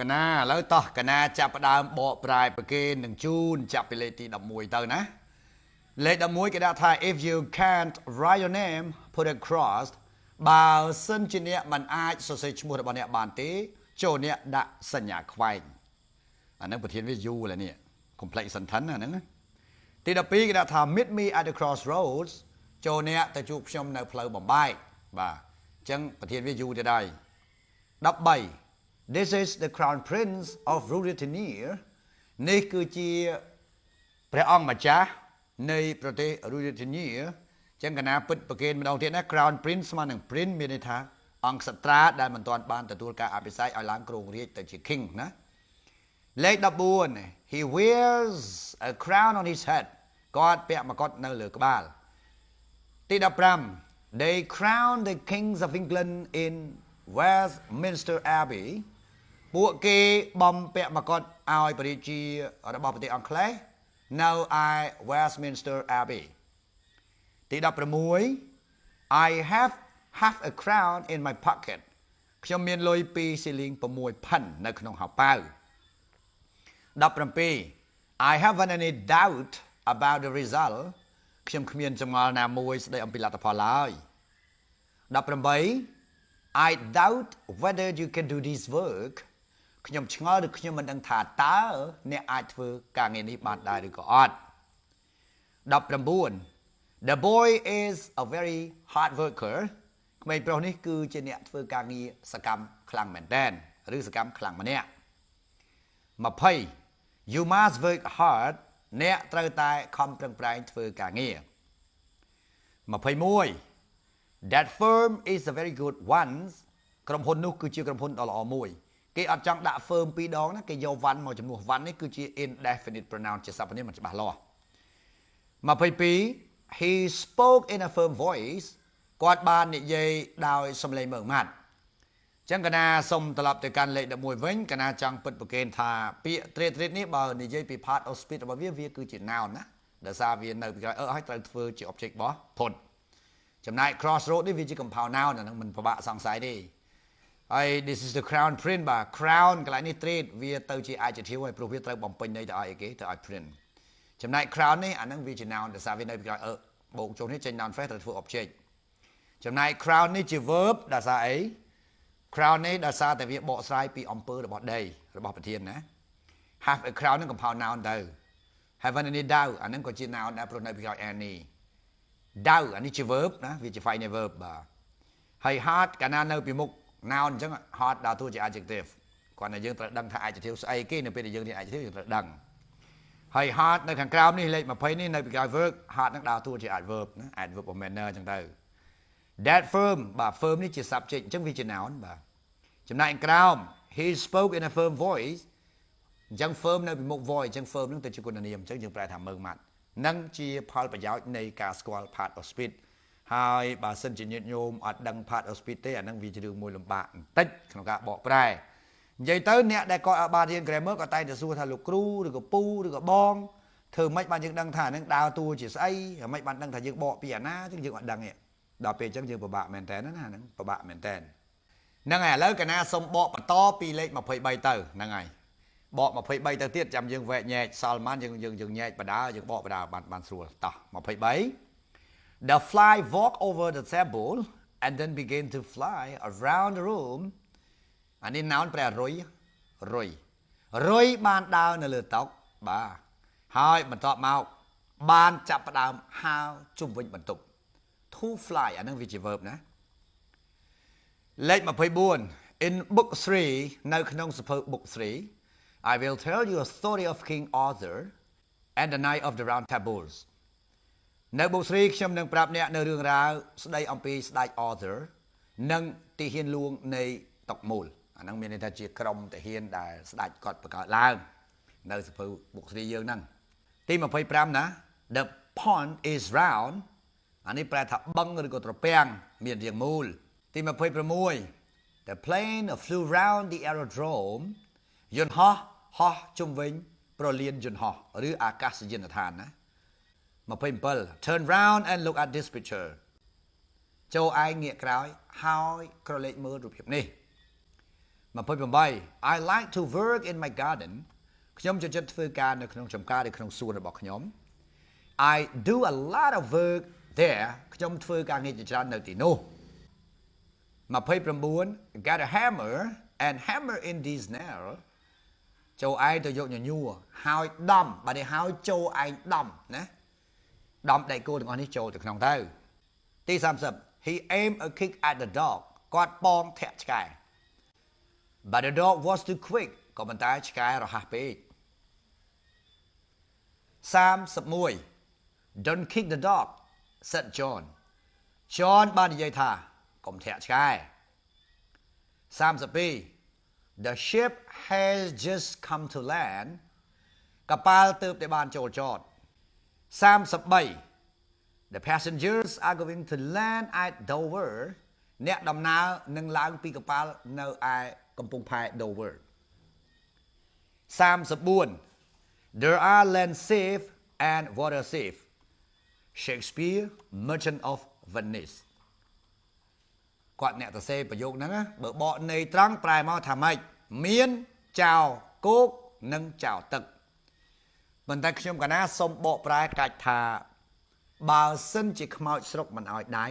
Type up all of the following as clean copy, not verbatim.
កណាឥឡូវតោះកណាចាប់ផ្ដើមបកប្រែប្រគេននឹងជូនចាប់ពីលេខទី11ទៅណាលេខ11គេដាក់ថា if you can't write your name put a cross បើសិនជាអ្នកមិនអាចសរសេរឈ្មោះរបស់អ្នកបានទេចូលអ្នកដាក់សញ្ញាខ្វែងអានឹងប្រធានវាយូរឡើយនេះ complex sentence អាហ្នឹងទី12គេដាក់ថា meet me at the crossroads ចូលអ្នកទៅជួបខ្ញុំនៅផ្លូវបំបែកបាទអញ្ចឹងប្រធានវាយូរទៀតហើយ13 This is the crown prince of Ruritania នេះគឺជាព្រះអង្គម្ចាស់នៃប្រទេស Ruritania អញ្ចឹងកណាពិតប្រគេនម្ដងទៀតណា crown prince ស្មើនឹង prince មានន័យថាអង្គសត្រាដែលមិនទាន់បានទទួលការអភិសេកឲ្យឡើងគ្រងរាជ្យទៅជា king ណាលេខ14 He wears a crown on his head គាត់ពាក់មកុដនៅលើក្បាលទី15 They crown the kings of England in Westminster Abbey ពួកគេបំពាក់មកុដឲ្យព្រះរាជារបស់ប្រទេសអង់គ្លេសនៅឯ Westminster Abbey ទី16 I have a crown in my pocket ខ្ញុំមានលុយ2ស៊ីលីង6ផិននៅក្នុងហោប៉ៅ17 I haven't any doubt about the result ខ្ញុំគ្មានចម្ងល់ណាមួយស្ដីអំពីលទ្ធផលឡើយ18 I doubt whether you can do this work ខ្ញុំឆ្ងល់ឬខ្ញុំមិនដឹងថាតើអ្នកអាចធ្វើការងារនេះបានដែរឬក៏អត់19 The boy is a very hard worker ក្មេងប្រុសនេះគឺជាអ្នកធ្វើការងារសកម្មខ្លាំងមែនទែនឬសកម្មខ្លាំងម្នាក់20 You must work hard អ្នកត្រូវតែខំប្រឹងប្រែងធ្វើការងារ21 That firm is a very good one ក្រុមហ៊ុននោះគឺជាក្រុមហ៊ុនដ៏ល្អមួយគេអត់ចង់ដាក់ firm ពីរដងណាគេយក one មកជំនួស one នេះគឺជា indefinite pronoun ជាសព្វនាមមិនច្បាស់លាស់22 He spoke in a firm voice គាត់បាននិយាយដោយសំឡេងម៉ឺងម៉ាត់អញ្ចឹងកណាសូមត្រឡប់ទៅកាន់លេខ11វិញកណាចង់ពិតប្រកេនថាពាក្យ trade នេះបើនិយាយពី part of speech របស់វាគឺជា noun ណាដោយសារវានៅពីក្រោយឲ្យត្រូវធ្វើជា object របស់ put ចំណែក crossroad នេះវាជា compound noun អាហ្នឹងមិនពិបាកសង្ស័យទេហើយ this is the crown prince បាទ crown កន្លែងនេះ trade វាទៅជា adjective ហើយព្រោះវាត្រូវបំពេញន័យទៅឲ្យអីគេទៅឲ្យ print ចំណែក crown នេះអាហ្នឹងវាជា noun ដោយសារវានៅពីក្រោយបូកចូលនេះចេញ noun phrase ត្រូវធ្វើ object ចំណែក crown នេះជា verb ដោយសារអី crown នេះដោយសារតែវាបកស្រាយពីអំពើរបស់ដីរបស់ប្រធានណា have a crown នឹង compound noun ទៅ have any doubt អាហ្នឹងក៏ជា noun ដែរព្រោះនៅពីក្រោយ any doubt អានេះជា verb ណាវាជា final verb បាទហើយ hard កាលណានៅពីមុខ noun អញ្ចឹង hard ដើរតួជា adjective គាត់តែយើងត្រូវដឹងថា adjective ស្អីគេនៅពេលដែលយើងរៀន adjective យើងត្រូវដឹងហើយ hard នៅខាងក្រោមនេះលេខ20នេះនៅពីក្រោយ verb hard នឹងដើរតួជា adverb ណា adverb of manner អញ្ចឹងទៅThat firm បាទ firm នេះជា subject អញ្ចឹងវាជា noun បាទចំណែកក្រោម he spoke in a firm voice អញ្ចឹង firm នៅពីមុខ voice អញ្ចឹង firm នឹងទៅជាគុណនាមអញ្ចឹងយើងប្រែថាមើងម៉ាត់នឹងជាផលប្រយោជន៍នៃការស្គាល់ part of speech ហើយបើសិនជាញាតិញោមអត់ដឹង part of speech ទេអានឹងវាជារឿងមួយលំបាកបន្តិចក្នុងការបកប្រែនិយាយទៅអ្នកដែលគាត់អាចបានរៀន grammar ក៏តែងតែសួរថាលោកគ្រូឬក៏ពូឬក៏បងធ្វើម៉េចបានយើងដឹងថាអានឹងដើរតួជាស្អីហើយម៉េចបានដឹងថាយើងបកពីអាណាអញ្ចឹងយើងអត់ដឹងទេដល់ពេលអញ្ចឹងយើងពិបាកមែនតើណាហ្នឹងពិបាកមែនតើហ្នឹងហើយឥឡូវកណាសុំបកបន្តពីលេខ23ទៅហ្នឹងហើយបក23ទៅទៀតចាំយើងវែកញែកសល់ប៉ុន្មានយើងញែកបដាយើងបកបដាបានស្រួលតោះ23 The fly walk over the table and then begin to fly around the room អានេះ noun ប្រែរុយបានដើរនៅលើតុបាទហើយបន្ទាប់មកបានចាប់ផ្ដើមហើរជុំវិញបន្ទប់to fly អានឹងវាជា verb ណាលេខ24 in book 3នៅក្នុងសភៅ book 3 I will tell you a story of King Arthur and the Knight of the Round Tables នៅ book 3ខ្ញុំនឹងប្រាប់អ្នកនៅរឿងរ៉ាវស្ដីអំពីស្ដេច Arthur និងទាហានលួងនៃតុកមូលអានឹងមានន័យថាជាក្រុមទាហានដែលស្ដេចគាត់បង្កើតឡើងនៅសភៅ book 3យើងហ្នឹងទី25ណា The pond is roundអានេះប្រែថាបឹងឬក៏ត្រពាំងមានរាងមូលទី26 The plane flew round the aerodrome យន្តហោះហោះជុំវិញប្រលានយន្តហោះឬអាកាសយានដ្ឋានណា27 Turn round and look at this picture ចូលឯងងាកក្រោយហើយក្រឡេកមើលរូបភាពនេះ mà phơi bầm bay I like to work in my garden ខ្ញុំចូលចិត្តធ្វើការនៅក្នុងចម្ការនៅក្នុងសួនរបស់ខ្ញុំ I do a lot of work there ខ្ញុំធ្វើការងារជាច្រើននៅទីនោះ29 got a hammer and hammer in these nail ចូលឯងទៅយកញញួរហើយដំបើនេះហើយចូលឯងដំណាដំដៃគោទាំងអស់នេះចូលទៅក្នុងទៅទី30 he aimed a kick at the dog គាត់ប៉ងធាក់ឆ្កែ but the dog was too quick ក៏ប៉ុន្តែឆ្កែរហ័សពេក31 don't kick the dog said John John បាននិយាយថាកុំធាក់ឆ្កែ32 the ship has just come to land កប៉ាល់ទើបតែបានចូលចត33 the passengers are going to land at Dover អ្នកដំណើរនឹងឡើងពីកប៉ាល់នៅឯកំពង់ផែ Dover 34 there are land safe and water safe Shakespeare Merchant of Venice គាត់អ្នកទៅសេប្រយោគហ្នឹងបើបកន័យត្រង់ប្រែមកថាម៉េចមានចៅគោកនិងចៅទឹកប៉ុន្តែខ្ញុំកណាសូមបកប្រែកាច់ថាបើសិនជាខ្មោចស្រុកមិនឲ្យដៃ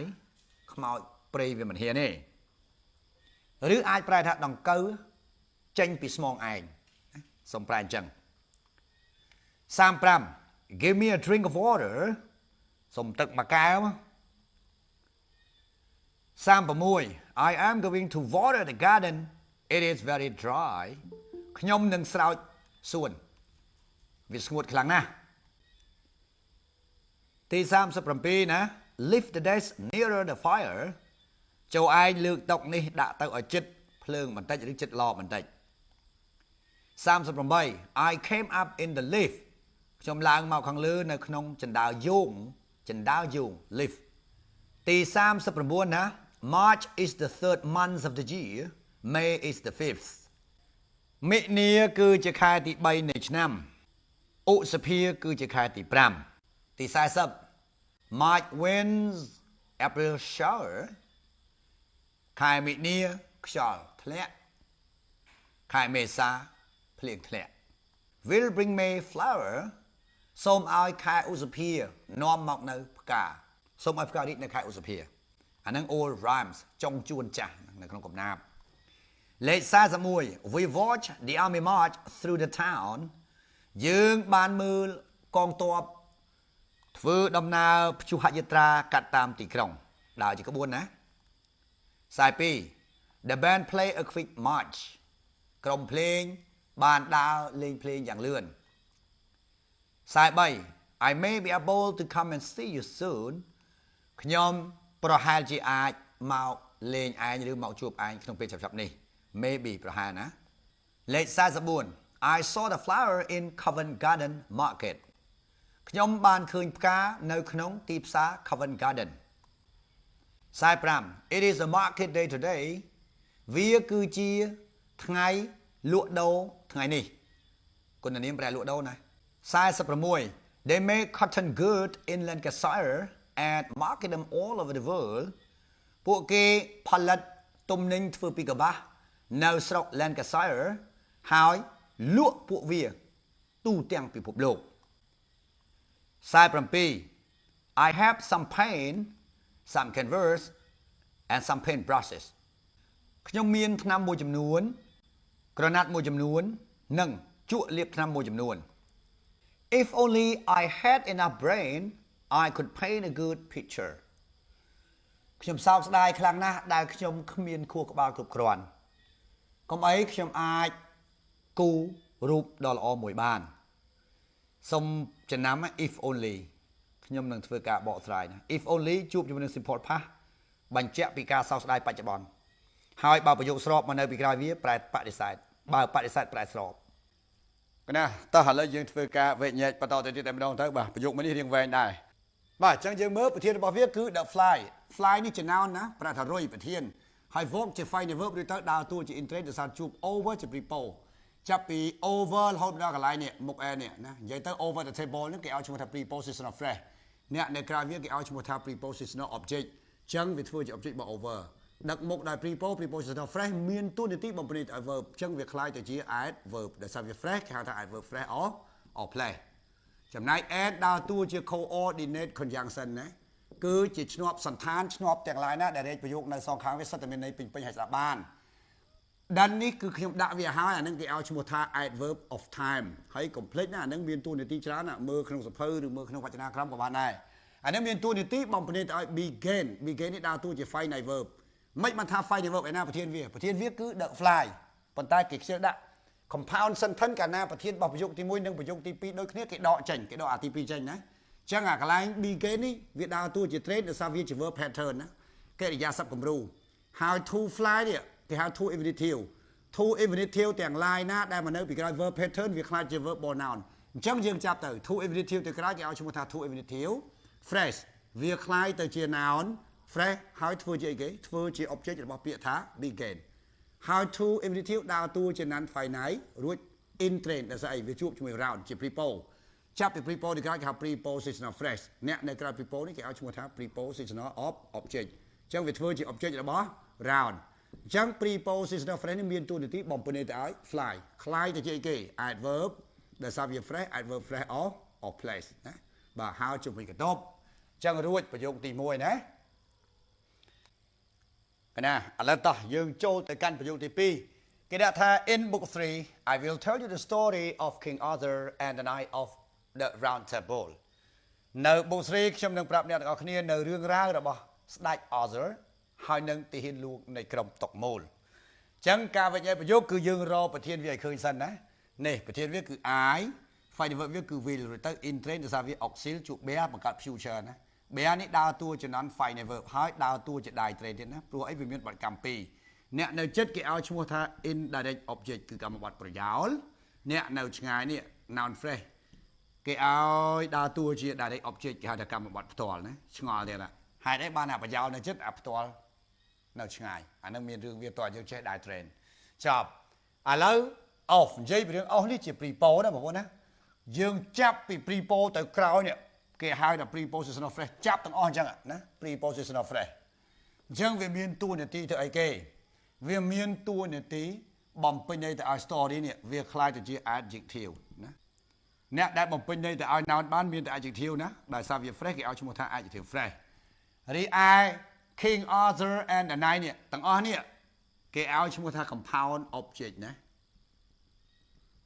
ខ្មោចព្រៃវាមិនហ៊ានទេឬអាចប្រែថាដង្កូវចេញពីស្មងឯងសូមប្រែអញ្ចឹង35 Give me a drink of water សូមទឹកមួយកែវ36 I am going to water the garden it is very dry ខ្ញុំនឹងស្រោចសួនវាស្ងួតខ្លាំងណាស់ទី37ណា lift the desk nearer the fire ចូលឯងលើកតុនេះដាក់ទៅឲ្យជិតភ្លើងបន្តិចឬជិតឡបន្តិច38 I came up in the lift ខ្ញុំឡើងមកខាងលើនៅក្នុងជណ្ដើរយោង lift ទី39ណា March is the third month of the year May is the fifth មិនិនាគឺជាខែទី3នៃឆ្នាំឧសភាគឺជាខែទី5ទី40 March winds April shower ខែមិនិនាខ្យល់ធ្លាក់ខែមេសាភ្លៀងធ្លាក់ will bring May flower សូមឲ្យខែឧសភានាំមកនៅផ្កាសូមឲ្យផ្ការីកនៅខែឧសភាអានឹង all rhymes ចុងជួនចាស់នៅក្នុងកំណាព្យលេខ41 we watch the army march through the town យើងបានមើលកងទ័ពធ្វើដំណើរព្យុហយាត្រាកាត់តាមទីក្រុងដើរជាក្បួនណា42 the band play a quick march ក្រុមភ្លេងបានដើរលេងភ្លេងយ៉ាងលឿន43 I may be able to come and see you soon ខ្ញុំប្រហែលជាអាចមកលេងឯងឬមកជួបឯងក្នុងពេលឆាប់ៗនេះ maybe ប្រហែលណាលេខ44 I saw the flower in Covent Garden Market ខ្ញុំបានឃើញផ្កានៅក្នុងទីផ្សារ Covent Garden 45 It is a market day today វាគឺជាថ្ងៃលក់ដូរថ្ងៃនេះគុណនាមប្រែលក់ដូរណា46 They make cotton good in Lancashire and market them all over the world ពួកគេផលិតទំនិញធ្វើពីកប្បាសនៅស្រុក Lancashire ហើយលក់ពួកវាទូទាំងពិភពលោក47 I have some paint some canvas and some paint brushes ខ្ញុំមានថ្នាំមួយចំនួនក្រណាត់មួយចំនួននិងជក់លាបថ្នាំមួយចំនួន If only I had enough brain I could paint a good picture ខ្ញុំសោកស្ដាយខ្លាំងណាស់ដែលខ្ញុំគ្មានខួរក្បាលគ្រប់គ្រាន់កុំអីខ្ញុំអាចគូររូបដ៏ល្អមួយបានសូមចំណាំ if only ខ្ញុំនឹងធ្វើការបកស្រាយណា if only ជួបជាមួយនឹង simple past បញ្ជាក់ពីការសោកស្ដាយបច្ចុប្បន្នហើយបើប្រយោគស្របមកនៅពីក្រោយវាប្រែបដិសេធបើបដិសេធប្រែស្របណាតោះឥឡូវយើងធ្វើការវេញែកបន្តទៅទៀតតែម្ដងទៅបាទប្រយោគមួយនេះរៀងវែងដែរបាទអញ្ចឹងយើងមើលប្រធានរបស់វាគឺ the fly នេះជា noun ណាប្រែថារុយប្រធានហើយ verb ជា final verb ឬទៅដើរតួជា interest ដោយសារជួប over ជា prepo ចាប់ពី over រហូតដល់កន្លែងនេះមុខ a នេះណានិយាយទៅ over the table នេះគេឲ្យឈ្មោះថា prepositional phrase អ្នកនៅក្រៅវាគេឲ្យឈ្មោះថា prepositional object អញ្ចឹងវាធ្វើជា object របស់ over đặc mục đại prepositional phrase មានតួនាទីបំពេញឲ្យ verb អញ្ចឹងវាคล้ายទៅជា adverb ដែលសារវា phrase គេហៅថា adverb phrase or place ចំណែក add ដើរតួជា coordinate conjunction ណាគឺជាឈ្នាប់សន្តានឈ្នាប់ទាំងឡាយណាដែលរែកប្រយោគនៅសងខាងវាសិតតែមានន័យពេញឲ្យស្ដាប់បានដល់នេះគឺខ្ញុំដាក់វាហើយអានឹងគេឲ្យឈ្មោះថា adverb of time ហើយកុំភ្លេចណាអានឹងមានតួនាទីច្រើនណាមើលក្នុងសភៅឬមើលក្នុងវចនានុក្រមក៏បានដែរអានឹងមានតួនាទីបំពេញទៅឲ្យ begin នេះដើរតួជា finite verb មិនបានថា finite verb ឯណាប្រធានវាគឺ the fly ប៉ុន្តែគេខ្ជិលដាក់ compound sentence កាលណាប្រធានរបស់ប្រយោគទី1និងប្រយោគទី2ដូចគ្នាគេដកចេញគេដកអាទី2ចេញណាអញ្ចឹងអាកន្លែង begin នេះវាដើរតួជា train ដោយសារវាជា verb pattern ណាកិរិយាសព្ទគំរូហើយ to fly នេះគេហៅ to infinitive to infinitive ទាំង line ណាដែលមកនៅពីក្រោយ verb pattern វាខ្លាចជា verb ball noun អញ្ចឹងយើងចាប់ទៅ to infinitive ទៅក្រោយគេឲ្យឈ្មោះថា to infinitive phrase វាខ្លាយទៅជា noun phrase ហើយធ្វើជាអីគេធ្វើជា object របស់ពាក្យថា begin ហើយ to infinitive ដើរតួជា non finite រួច in train ដែលស្អីវាជួបជាមួយ round ជា prepo ចាប់ពី prepo ទីក្រោយគេហៅ prepositional phrase អ្នកនៅក្រៅ prepo នេះគេឲ្យឈ្មោះថា prepositional object អញ្ចឹងវាធ្វើជា object របស់ round អញ្ចឹង prepositional phrase នេះមានតួនាទីបំពេញទៅឲ្យ fly ខ្លាយទៅជាអីគេ adverb ដែលសារវា phrase adverb phrase or place ណាបាទហើយជុំវិញកតបអញ្ចឹងរួចប្រយោគទី1ណាណាឥឡូវតោះយើងចូលទៅកាន់ប្រយោគទី2គេដាក់ថា in book 3 I will tell you the story of King Arthur and the Knight of the Round Table នៅ book 3ខ្ញុំនឹងប្រាប់អ្នកទាំងអស់គ្នានៅរឿងរ៉ាវរបស់ស្ដេច Arthur ហើយនឹងទាហានលោកនៃក្រុមតុកមូលអញ្ចឹងការវិញ្ញាណប្រយោគគឺយើងរកប្រធានវាឲ្យឃើញសិនណានេះប្រធានវាគឺ I final verb វាគឺ will ទៅ in train ដោយសារវា auxil ជួប bear បង្កើត future ណា bear នេះដើរតួជា non final verb ហើយដើរតួជា die train ទៀតណាព្រោះអីវាមានបទកម្មពីរអ្នកនៅចិត្តគេឲ្យឈ្មោះថា indirect object គឺកម្មបត្តិប្រយោលអ្នកនៅឆ្ងាយនេះ noun phrase គេឲ្យដើរតួជា direct object គេហៅថាកម្មបត្តិផ្ទាល់ណាឆ្ងល់ទៀតណាហេតុអីបានអាប្រយោលនៅចិត្តអាផ្ទាល់នៅឆ្ងាយអានឹងមានរឿងវាតើយើងចេះ die train ចប់ឥឡូវ off និយាយពីរឿង off នេះជា prepo ណាបងប្អូនណាយើងចាប់ពី prepo ទៅក្រោយនេះគេហៅថា prepositional phrase ចាប់ទាំងអស់អញ្ចឹងណា prepositional phrase អញ្ចឹងវាមានតួនាទីទៅអីគេវាមានតួនាទីបំពេញន័យទៅឲ្យ story នេះវាคล้ายទៅជា adjective ណាអ្នកដែលបំពេញន័យទៅឲ្យ noun បានមានតែ adjective ណាដោយសារវា phrase គេឲ្យឈ្មោះថា adjective phrase រីឯ King Arthur and the Knight នេះទាំងអស់នេះគេឲ្យឈ្មោះថា compound object ណា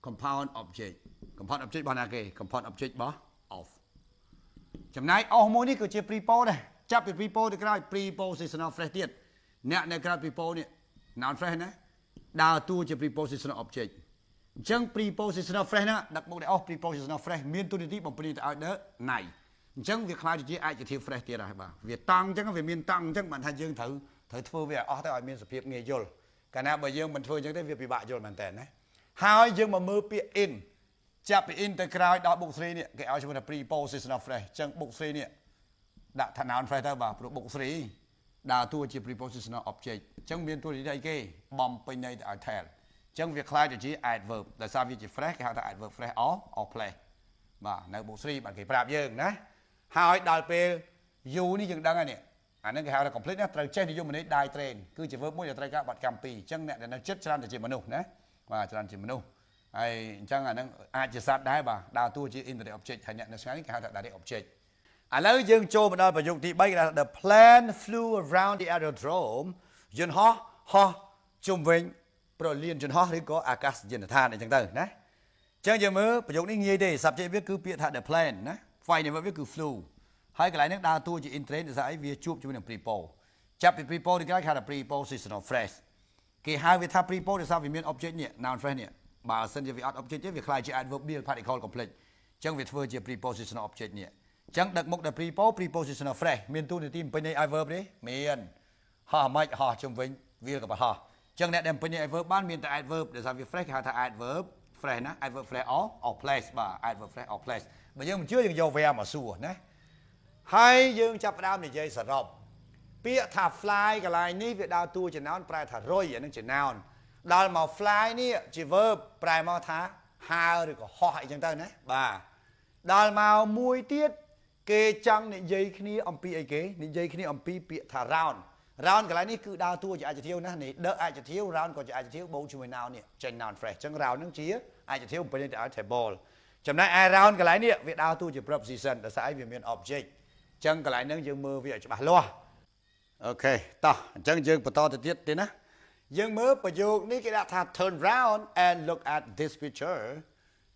compound object របស់ណាគេ compound object របស់ of ចំណែក of មួយនេះគឺជា prepo ដែរចាប់ពី prepo ទៅក្រោយ prepositional phrase ទៀតអ្នកនៅក្រៅ prepo នេះ noun phrase ណាដើរតួជា prepositional object អញ្ចឹង prepositional phrase ណាដឹកមកដែល of prepositional phrase មានតួនាទីបំពេញទៅឲ្យ the night អញ្ចឹងវាខ្លាចជា adjective phrase ទៀតហើយបាទវាតង់អញ្ចឹងវាមានតង់អញ្ចឹងបានថាយើងត្រូវធ្វើវាអស់ទៅឲ្យមានសភាពងាយយល់កាលណាបើយើងមិនធ្វើអញ្ចឹងទេវាពិបាកយល់មែនតើណាហើយយើងមកមើលពាក្យ in ចាប់ពី in ទៅក្រោយដល់ book 3នេះគេឲ្យឈ្មោះថា prepositional phrase អញ្ចឹង book 3នេះដាក់ថា noun phrase ទៅបាទព្រោះ book 3ដើរតួជា prepositional object អញ្ចឹងមានតួនាទីអីគេបំពេញន័យទៅឲ្យ tell អញ្ចឹងវាខ្លាចទៅជា adverb ដោយសារវាជា phrase គេហៅថា adverb phrase or place បាទនៅ book 3បាទគេប្រាប់យើងណាហើយដល់ពេល you នេះយើងដឹងហើយនេះអានឹងគេហៅថា complete ណាត្រូវចេះនិយមន័យ die train គឺជា verb មួយដែលត្រូវការបត្តិកម្មពីរអញ្ចឹងអ្នកដែលនៅចិត្តច្រើនតែជាមនុស្សណាបាទច្រើនជាមនុស្សហើយអញ្ចឹងអានឹងអាចជាសត្វដែរបាទដើរតួជា indirect object ហើយអ្នកនៅឆ្ងាយនេះគេហៅថា direct object ឥឡូវយើងចូលមកដល់ប្រយោគទី3គេថា the plane flew around the aerodrome យន្តហោះជុំវិញប្រលានយន្តហោះឬក៏អាកាសយានដ្ឋានអញ្ចឹងទៅណាអញ្ចឹងយើងមើលប្រយោគនេះងាយទេ subject វាគឺពាក្យថា the plane ណា final verb វាគឺ flew ហើយកន្លែងនេះដើរតួជា in train ដោយសារអីវាជួបជាមួយនឹង prepo ចាប់ពី prepo ទីក្រោយគេហៅថា prepositional phrase គេហៅវាថា prepo ដោយសារវាមាន object នេះ noun phrase នេះបើសិនជាវាអត់ object ទេវាខ្លាយជា adverbial particle complex អញ្ចឹងវាធ្វើជា prepositional object នេះអញ្ចឹងដឹកមុខដល់ prepositional phrase មានតួនាទីបំពេញន័យ adverb ទេមានហោះមិនហោះជុំវិញវាក៏បោះហោះអញ្ចឹងអ្នកដែលបំពេញន័យ adverb បានមានតែ adverb ដោយសារវា phrase គេហៅថា adverb phrase ណា adverb phrase or place បាទ adverb phrase or place បើយើងមិនជឿយើងយក verb មកសួរណាហើយយើងចាប់ផ្ដើមនិយាយសរុបពាក្យថា fly កន្លែងនេះវាដើរតួជា noun ប្រែថារុយអានឹងជា noun ដល់មក fly នេះជា verb ប្រែមកថាហើរឬក៏ហោះអីចឹងទៅណាបាទដល់មកមួយទៀតគេចង់និយាយគ្នាអំពីអីគេនិយាយគ្នាអំពីពាក្យថា round round កន្លែងនេះគឺដើរតួជា adjective ណានេះ the adjective round ក៏ជា adjective បូកជាមួយ noun នេះចេញ noun phrase ចឹង round ហ្នឹងជា adjective បំពេញទៅឲ្យ table ចំណែក round កន្លែងនេះវាដើរតួជា preposition ដោយសារអីវាមាន object ចឹងកន្លែងហ្នឹងយើងមើលវាឲ្យច្បាស់លាស់អូខេតោះអញ្ចឹងយើងបន្តទៅទៀតទេណាយើងមើលប្រយោគនេះគេដាក់ថា turn round and look at this picture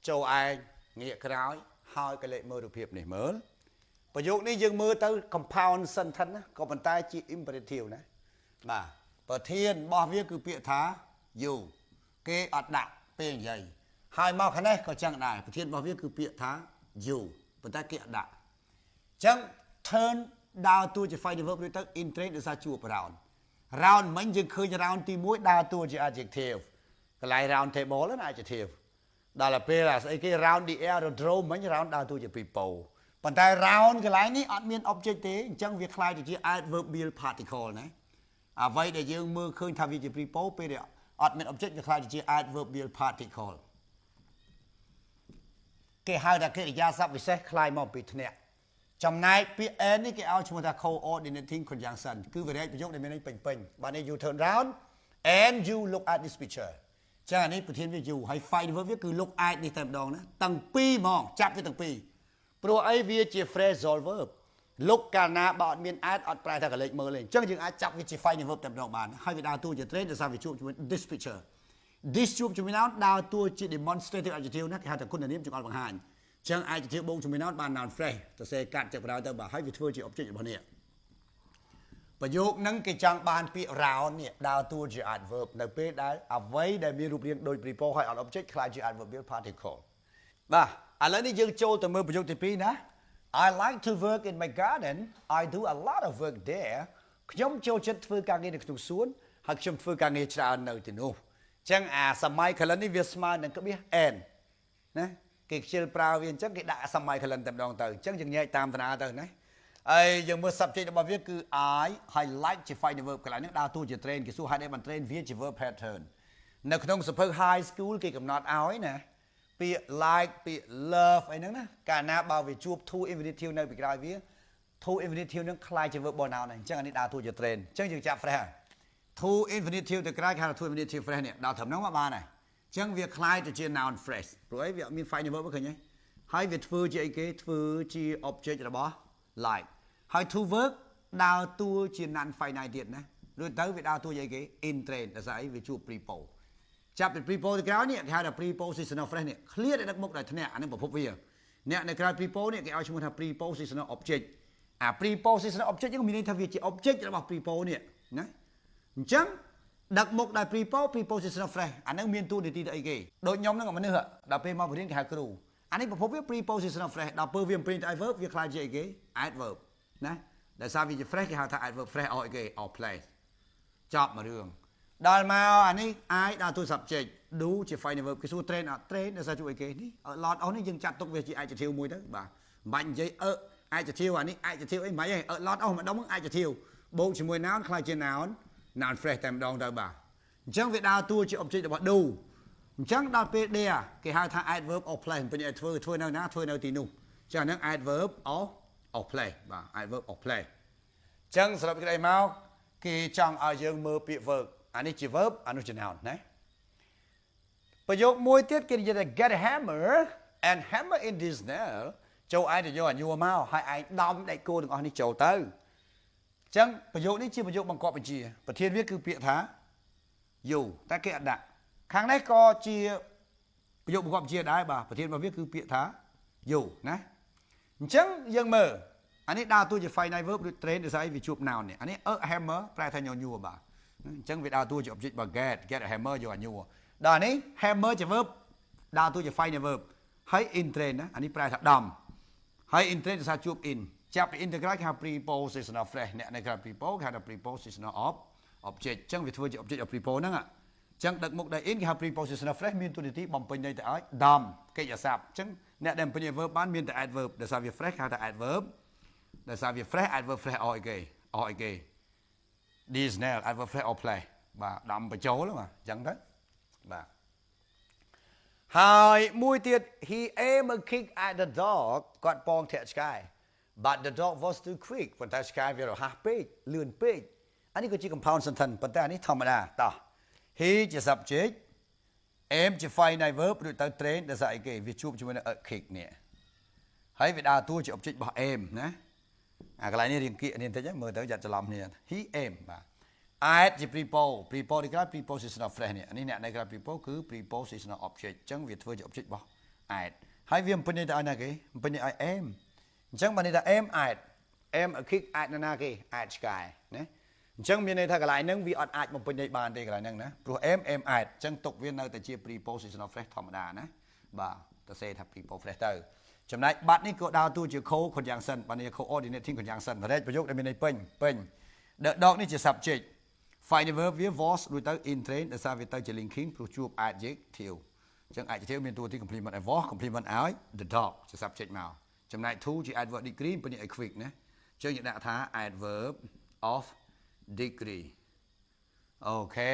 ចូលឯងងាកក្រោយហើយក៏លេខមើលរូបភាពនេះមើលប្រយោគនេះយើងមើលទៅ compound sentence ណាក៏ប៉ុន្តែជា imperative ណាបាទប្រធានរបស់វាគឺពាក្យថា you គេអត់ដាក់ពេលនិយាយហើយមកខាងនេះក៏ចឹងដែរប្រធានរបស់វាគឺពាក្យថា you ប៉ុន្តែគេអត់ដាក់អញ្ចឹង turn ដើរតួជា final verb ឬទៅ in train ដោយសារជួប round round មិញយើងឃើញ round ទី1ដើរតួជា adjective កន្លែង round table ណា adjective ដល់ទៅពេលស្អីគេ round the aerodrome មិញ round ដើរតួជា people ប៉ុន្តែ round កន្លែងនេះអត់មាន object ទេអញ្ចឹងវាคล้ายទៅជា adverbial particle ណាអ្វីដែលយើងមើលឃើញថាវាជា people ពេលដែលអត់មាន object វាคล้ายទៅជា adverbial particle គេហៅថាកិរិយាសព្ទវិសេសคล้ายមកពីធ្នាក់ចំណែកពាក្យ and នេះគេឲ្យឈ្មោះថា coordinating conjunction គឺវារែកប្រយោគដែលមានន័យពេញបាទនេះ you turn round and you look at this picture ចឹងអានេះប្រធានវា you ហើយ final verb វាគឺ look at នេះតែម្ដងណាទាំងពីរហ្មងចាប់វាទាំងពីរព្រោះអីវាជា phrasal verb look កាលណាបើអត់មាន at អត់ប្រែថាកលេចមើលទេអញ្ចឹងយើងអាចចាប់វាជា final verb តែម្ដងបានហើយវាដើរតួជា train ដោយសារវាជួបជាមួយ this picture this ជួបជាមួយ noun ដើរតួជា demonstrative adjective ណាគេហៅថាគុណនាមចង្អុលបង្ហាញចឹង adjective បូកជាមួយ noun បាន noun phrase ទៅសេកាត់ចាប់ក្រោយទៅបាទហើយវាធ្វើជា object របស់នេះប្រយោគហ្នឹងគេចង់បានពាក្យ round នេះដើរតួជា adverb នៅពេលដែលអ្វីដែលមានរូបរាងដូច preposition ហើយអត់ object ខ្លាចជា adverbial particle បាទឥឡូវនេះយើងចូលទៅមើលប្រយោគទី2ណា I like to work in my garden I do a lot of work there ខ្ញុំចូលចិត្តធ្វើការងារនៅក្នុងសួនហើយខ្ញុំធ្វើការងារច្រើននៅទីនោះចឹងអាសម័យ colon នេះវាស្មើនឹងក្បៀស n ណាគេខ្ជិលប្រើវាអញ្ចឹងគេដាក់សម័យ colon តែម្ដងទៅអញ្ចឹងយើងញែកតាមតារាទៅណាហើយយើងមើល subject របស់វាគឺ I ហើយ like ជា final verb កន្លែងនេះដើរតួជា train គេសួរហេតុអីបាន train វាជា verb pattern នៅក្នុងសៀវភៅ high school គេកំណត់ឲ្យណាពាក្យ like ពាក្យ love អីហ្នឹងណាកាលណាបើវាជួប to infinitive នៅពីក្រោយវា to infinitive ហ្នឹងខ្លាយជា verb pronoun ហ្នឹងអញ្ចឹងអានេះដើរតួជា train អញ្ចឹងយើងចាប់ phrase ហើយ to infinitive ទៅក្រោយគេហៅថា to infinitive phrase នេះដល់ត្រឹមហ្នឹងមកបានហើយអញ្ចឹងវាខ្លាយទៅជា noun phrase ព្រោះអីវាមាន final verb ឃើញទេហើយវាធ្វើជាអីគេធ្វើជា object របស់ like ហើយ to work ដើរតួជា non finite ទៀតណារួចទៅវាដើរតួជាអីគេ in train ដោយសារអីវាជួប prepo ចាប់ពី prepo ទៅក្រោយនេះគេហៅថា prepositional phrase នេះ clear ដែលដឹកមុខដោយធ្នាក់អានេះប្រភពវាអ្នកនៅក្រៅ prepo នេះគេឲ្យឈ្មោះថា prepositional object អា prepositional object ហ្នឹងមានន័យថាវាជា object របស់ prepo នេះណាអញ្ចឹងដឹកមុខដោយ prepositional phrase អាហ្នឹងមានតួនាទីទៅអីគេដូចខ្ញុំហ្នឹងមនុស្សដល់ពេលមកបរៀនគេហៅគ្រូអានេះប្រភពវា prepositional phrase ដល់ពេលវាបំពេញទៅ adverb វាខ្លាចជាអីគេ adverb ណាដែលសារវាជា phrase គេហៅថា adverb phrase អីគេ or place ចប់មួយរឿងដល់មកអានេះ I ដល់តួ subject do ជា final verb គេសួរ train អត់ train ដោយសារជួយអីគេនេះ lot អស់នេះយើងចាត់ទុកវាជា adjective មួយទៅបាទមិនបាច់និយាយadjective អានេះ adjective អីមិនបាច់ទេlot អស់ម្ដង adjective បូកជាមួយ noun ខ្លាចជា noun phrase តែម្ដងទៅបាទអញ្ចឹងវាដើរតួជា object របស់ do អញ្ចឹងដល់ពេល there គេហៅថា adverb of place ពេញឲ្យធ្វើនៅណាធ្វើនៅទីនោះអញ្ចឹងអាហ្នឹង adverb of place បាទ adverb of place អញ្ចឹងសរុបសេចក្តីមកគេចង់ឲ្យយើងមើលពាក្យ verb អានេះជា verb អានោះជា noun ណាប្រយោគមួយទៀតគេនិយាយថា get a hammer and hammer in this nail ចូលឯងទៅយកអាញួរមកហើយឯងដំដៃគោទាំងអស់នេះចូលទៅអញ្ចឹងប្រយោគនេះជាប្រយោគបង្កប់បញ្ជាប្រធានវាគឺពាក្យថា you តែគេអត់ដាក់ខាងនេះក៏ជាប្រយោគបង្កប់បញ្ជាដែរបាទប្រធានរបស់វាគឺពាក្យថា you ណាអញ្ចឹងយើងមើលអានេះដើរតួជា finite verb ឬ train ដោយសារវាជួប noun នេះអានេះ a hammer ប្រែថាញួរបាទអញ្ចឹងវាដើរតួជា object របស់ get a hammer យកអាញួរដល់នេះ hammer ជា verb ដើរតួជា finite verb ហើយ in train ណាអានេះប្រែថាដំហើយ in train ដោយសារជួប in ចាប់ពី in ទៅក្រោយគេហៅ prepositional phrase អ្នកនៅក្រៅ prepo គេហៅថា prepositional object អញ្ចឹងវាធ្វើជា object of prepo ហ្នឹងអញ្ចឹងដឹកមុខដោយ in គេហៅ prepositional phrase មានតួនាទីបំពេញន័យទៅឲ្យដំកិច្ចសព្ទអញ្ចឹងអ្នកដែលបំពេញ verb បានមានតែ adverb ដោយសារវា phrase គេហៅថា adverb ដោយសារវា phrase adverb phrase អីគេ this nail adverb phrase of play បាទដំបញ្ចូលបាទអញ្ចឹងទៅបាទហើយមួយទៀត he aimed a kick at the dog គាត់ពងធាក់ឆ្កែ but the dog was too quick ប៉ុន្តែឆ្កែវារហ័សពេកលឿនពេក anh ấy có chỉ compound sentenceប៉ុន្តែអានេះធម្មតាតោះ he ជា subject em ជា final verb ដូចទៅ train ដែលស្អីគេវាជួបជាមួយនឹង kick នេះហើយវាដើរតួជា object របស់ em ណាអាកន្លែងនេះរៀងគៀកនេះបន្តិចមើលទៅយ៉ាត់ច្រឡំគ្នា he em បាទ add ជា preposition នេះក្រៅ prepositional phrase នេះនេះអ្នកនៅក្រៅ preposition គឺ prepositional object អញ្ចឹងវាធ្វើជា object របស់ add ហើយវាបំពេញន័យទៅឲ្យណាគេបំពេញន័យឲ្យ em អញ្ចឹងបើន័យថា em add em a kick add ណាគេ add ឆ្កែណាអញ្ចឹងមានន័យថាកន្លែងហ្នឹងវាអត់អាចបំពេញន័យបានទេកន្លែងហ្នឹងណាព្រោះ em add អញ្ចឹងទុកវានៅតែជា prepositional phrase ធម្មតាណាបាទទៅសេថា prepositional phrase ទៅចំណែកបាត់នេះក៏ដើរតួជា co-conjunction បានន័យ coordinating conjunction រែកប្រយោគដែលមានន័យពេញ the dog នេះជា subject final verb វា was ដូចទៅ in train ដោយសារវាទៅជា linking ព្រោះជួប adjective អញ្ចឹង adjective មានតួនាទី complement ឲ្យ was complement ឲ្យ the dog ជា subject មកចំណែក to ជា adverb degree ពេញឲ្យ quick ណាអញ្ចឹងយើងដាក់ថា adverb of degree អូខេ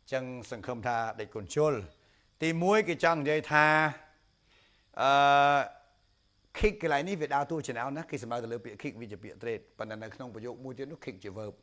អញ្ចឹងសង្ឃឹមថាដេចគុណជុលទី1គេចង់និយាយថាkick កន្លែងនេះវាដើរតួជា noun ណាគេសម្ដៅទៅលើពាក្យ kick វាជាពាក្យ trait ប៉ុន្តែនៅក្នុងប្រយោគមួយទៀតនោះ kick ជា verb